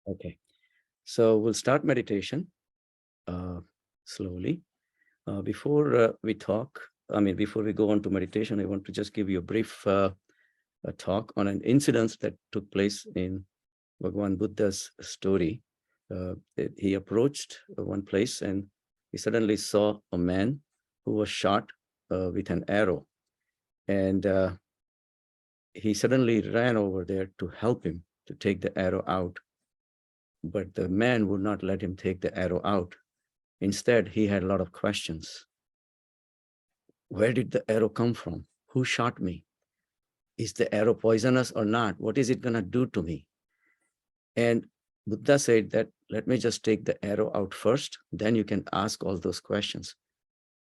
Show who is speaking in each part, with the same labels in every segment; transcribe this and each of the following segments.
Speaker 1: Okay, so we'll start meditation uh, slowly. Before we go on to meditation, I want to just give you a brief a talk on an incident that took place in Bhagwan Buddha's story. He approached one place and he suddenly saw a man who was shot with an arrow. And he suddenly ran over there to help him to take the arrow out. But the man would not let him take the arrow out. Instead, he had a lot of questions. Where did the arrow come from? Who shot me? Is the arrow poisonous or not? What is it going to do to me? And Buddha said that, let me just take the arrow out first, then you can ask all those questions.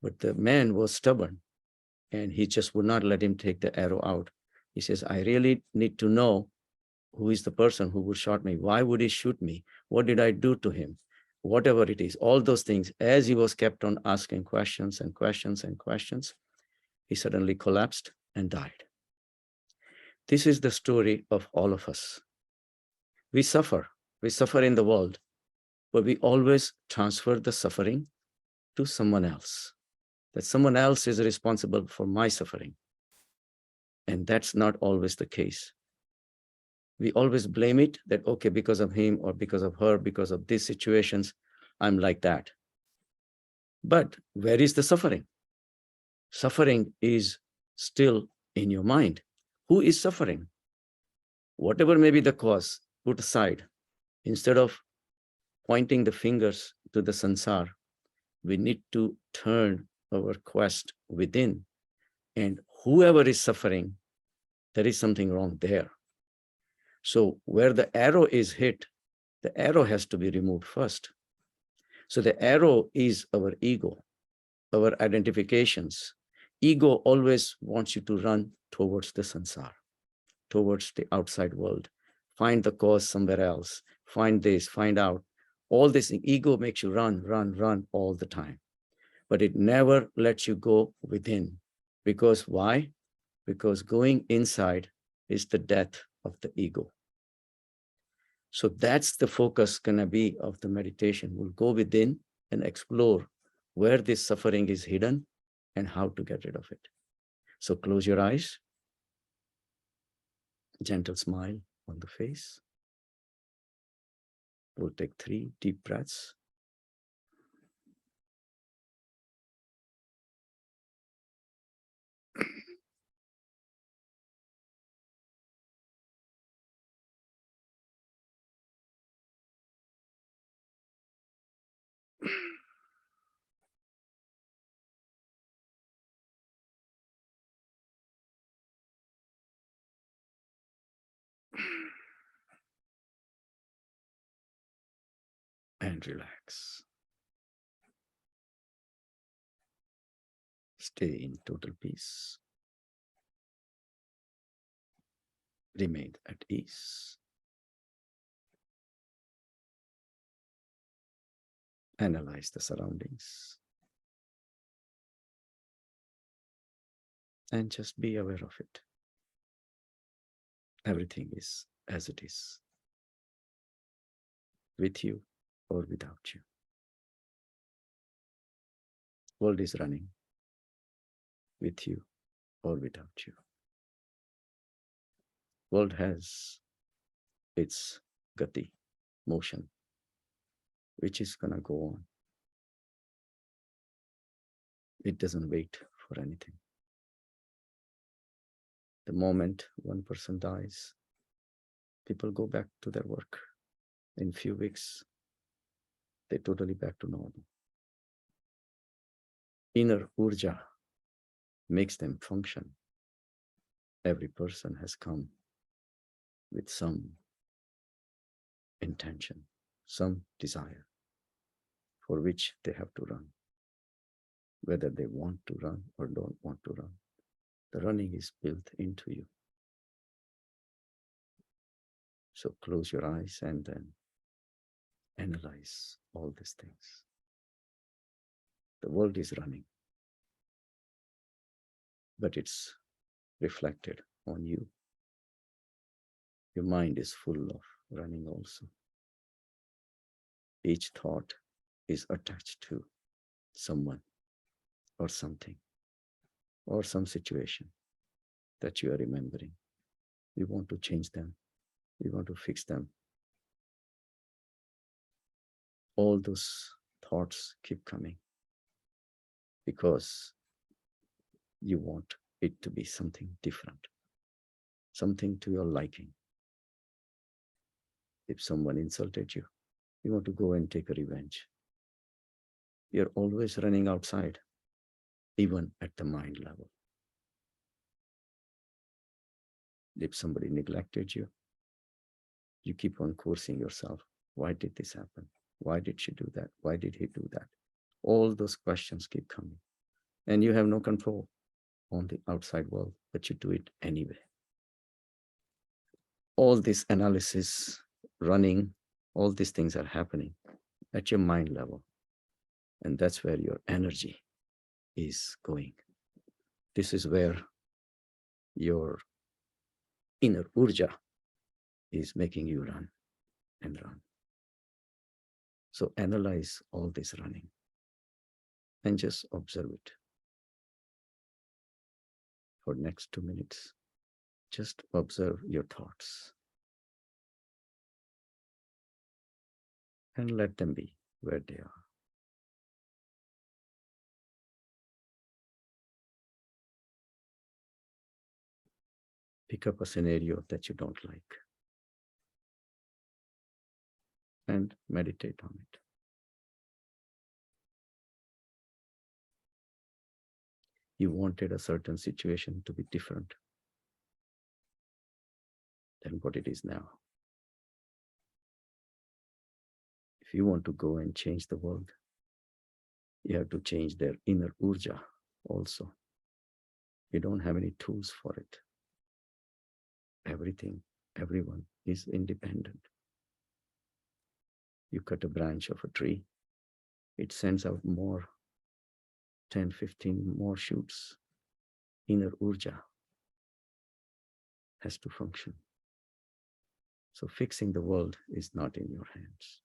Speaker 1: But the man was stubborn and he just would not let him take the arrow out. He says, I really need to know who is the person who would shot me. Why would he shoot me? What did I do to him? Whatever it is, all those things, as he was kept on asking questions and questions and questions, he suddenly collapsed and died. This is the story of all of us. We suffer in the world, but we always transfer the suffering to someone else. That someone else is responsible for my suffering. And that's not always the case. We always blame it that, okay, because of him or because of her, because of these situations, I'm like that. But where is the suffering? Suffering is still in your mind. Who is suffering? Whatever may be the cause, put aside. Instead of pointing the fingers to the sansar, we need to turn our quest within. And whoever is suffering, there is something wrong there. So where the arrow is hit, the arrow has to be removed first. So the arrow is our ego, our identifications. Ego always wants you to run towards the sansar, towards the outside world. Find the cause somewhere else. Find this, find out. All this ego makes you run all the time. But it never lets you go within. Because why? Because going inside is the death of the ego. So that's the focus gonna be of the meditation. We'll go within and explore where this suffering is hidden and how to get rid of it. So close your eyes, gentle smile on the face. We'll take 3 deep breaths. And relax. Stay in total peace. Remain at ease. Analyze the surroundings. And just be aware of it. Everything is as it is, with you or without you. World is running with you or without you. World has its gati, motion, which is gonna go on. It doesn't wait for anything. The moment one person dies, people go back to their work. In few weeks, they're totally back to normal. Inner urja makes them function. Every person has come with some intention, some desire for which they have to run. Whether they want to run or don't want to run, the running is built into you. So close your eyes and then analyze all these things. The world is running, but it's reflected on you. Your mind is full of running also. Each thought is attached to someone or something or some situation that you are remembering. You want to change them. You want to fix them. All those thoughts keep coming because you want it to be something different, something to your liking. If someone insulted you, you want to go and take a revenge. You're always running outside, even at the mind level. If somebody neglected you, you keep on cursing yourself. Why did this happen? Why did she do that? Why did he do that? All those questions keep coming. And you have no control on the outside world, but you do it anyway. All this analysis running, all these things are happening at your mind level. And that's where your energy is going. This is where your inner urja is making you run and run. So analyze all this running and just observe it for next 2 minutes. Just observe your thoughts and let them be where they are. Pick up a scenario that you don't like and meditate on it. You wanted a certain situation to be different than what it is now. If you want to go and change the world, you have to change their inner urja also. You don't have any tools for it. Everything, everyone is independent. You cut a branch of a tree, it sends out more, 10, 15 more shoots. Inner urja has to function. So fixing the world is not in your hands.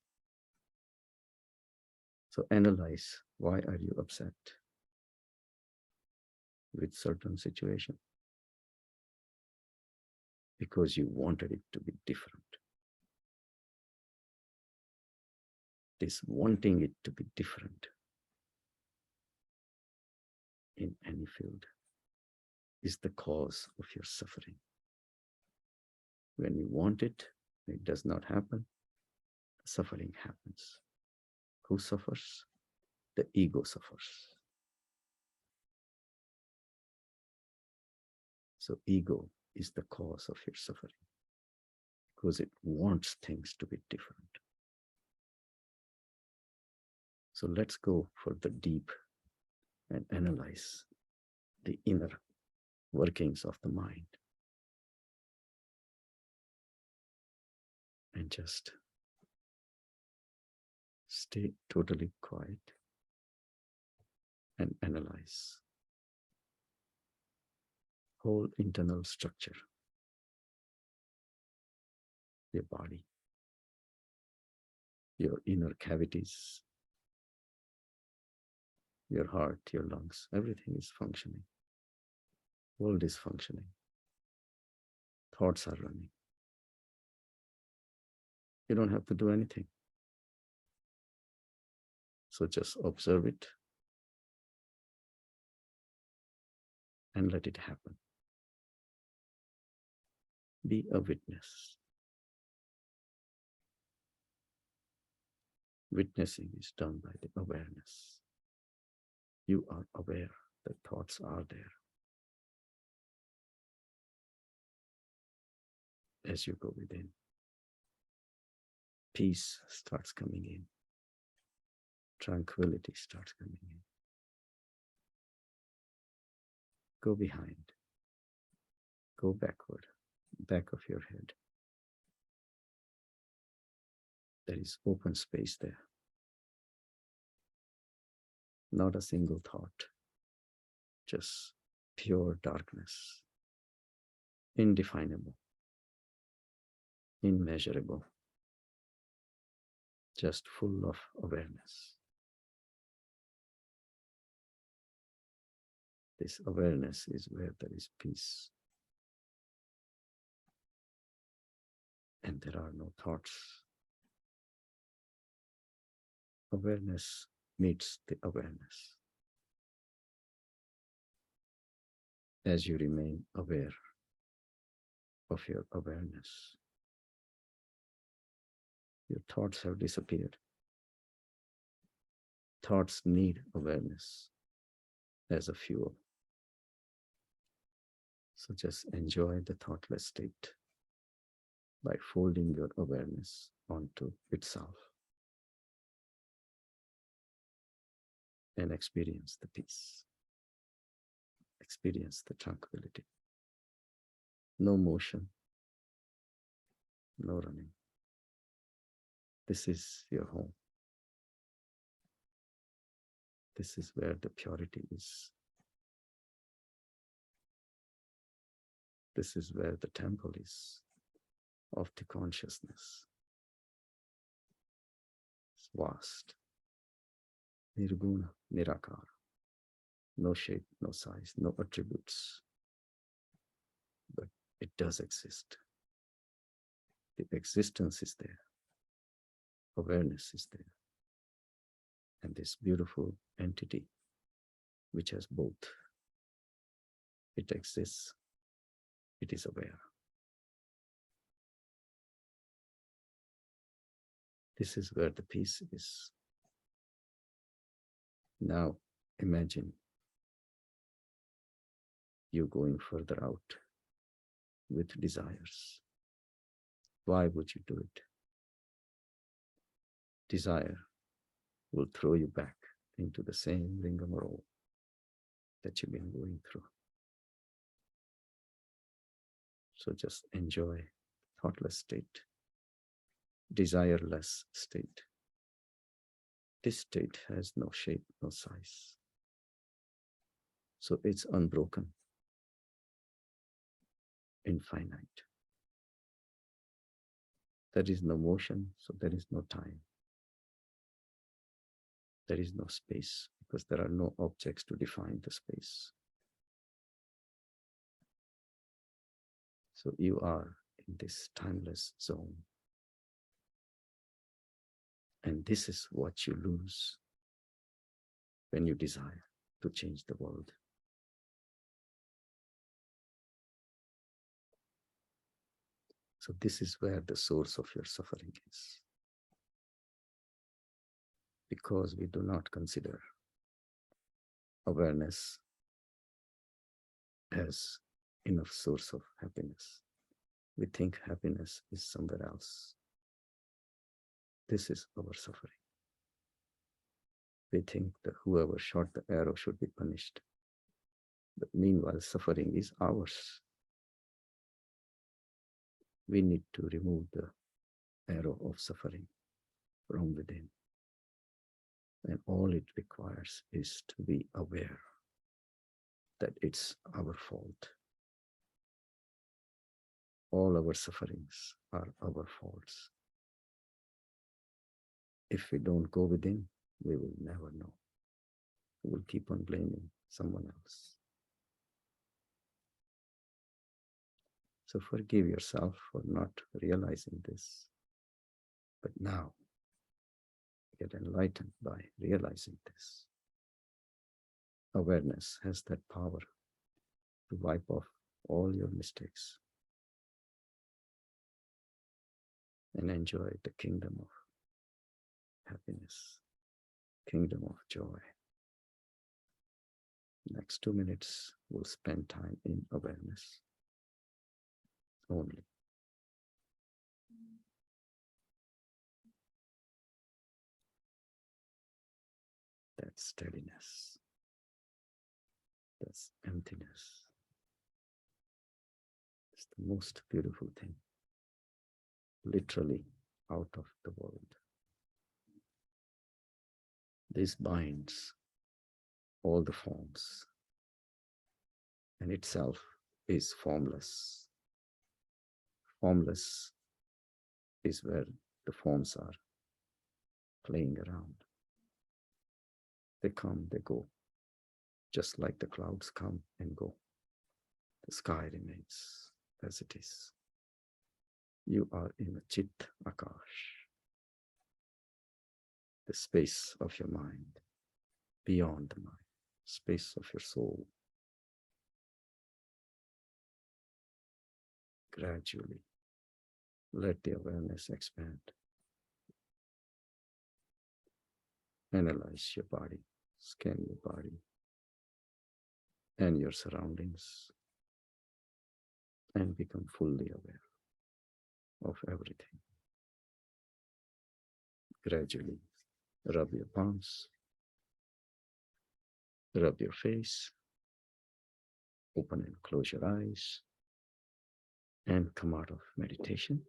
Speaker 1: So analyze, why are you upset with certain situation? Because you wanted it to be different. This wanting it to be different in any field is the cause of your suffering. When you want it, it does not happen, suffering happens. Who suffers? The ego suffers. So ego is the cause of your suffering because it wants things to be different. So let's go for the deep and analyze the inner workings of the mind. And just stay totally quiet and analyze whole internal structure, your body, your inner cavities, your heart, your lungs, everything is functioning. World is functioning. Thoughts are running. You don't have to do anything. So just observe it and let it happen. Be a witness. Witnessing is done by the awareness. You are aware that thoughts are there. As you go within, peace starts coming in. Tranquility starts coming in. Go behind. Go backward, back of your head. There is open space there. Not a single thought. Just pure darkness. Indefinable. Immeasurable. just full of awareness. This awareness is where there is peace. And there are no thoughts. Awareness meets the awareness. As you remain aware of your awareness, your thoughts have disappeared. Thoughts need awareness as a fuel. So just enjoy the thoughtless state by folding your awareness onto itself and experience the peace. Experience the tranquility. No motion, no running. This is your home. This is where the purity is. This is where the temple is of the consciousness. It's vast. Nirguna, nirakara. No shape, no size, no attributes. But it does exist. The existence is there. Awareness is there. And this beautiful entity, which has both, it exists, it is aware. This is where the peace is. Now imagine you going further out with desires. Why would you do it? Desire will throw you back into the same rigmarole that you've been going through. So just enjoy thoughtless state, desireless state. This state has no shape, no size. So it's unbroken, infinite. There is no motion, so there is no time. There is no space because there are no objects to define the space. So you are in this timeless zone. And this is what you lose when you desire to change the world. So this is where the source of your suffering is. Because we do not consider awareness as enough source of happiness. We think happiness is somewhere else. This is our suffering. We think that whoever shot the arrow should be punished. But meanwhile, suffering is ours. We need to remove the arrow of suffering from within. And all it requires is to be aware that it's our fault. All our sufferings are our faults. If we don't go within, we will never know. We will keep on blaming someone else. So forgive yourself for not realizing this. But now, get enlightened by realizing this. Awareness has that power to wipe off all your mistakes and enjoy the kingdom of happiness, kingdom of joy. Next 2 minutes, we'll spend time in awareness only. That's steadiness. That's emptiness. It's the most beautiful thing, literally out of the world. This binds all the forms and itself is formless. Formless is where the forms are. playing around. They come, they go, just like the clouds come and go. The sky remains as it is. You are in a Chit Akash, the space of your mind, beyond the mind, space of your soul. Gradually, let the awareness expand. Analyze your body, scan your body and your surroundings, and become fully aware of everything. Gradually, rub your palms, rub your face, open and close your eyes, and come out of meditation.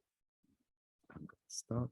Speaker 1: I'm going to stop.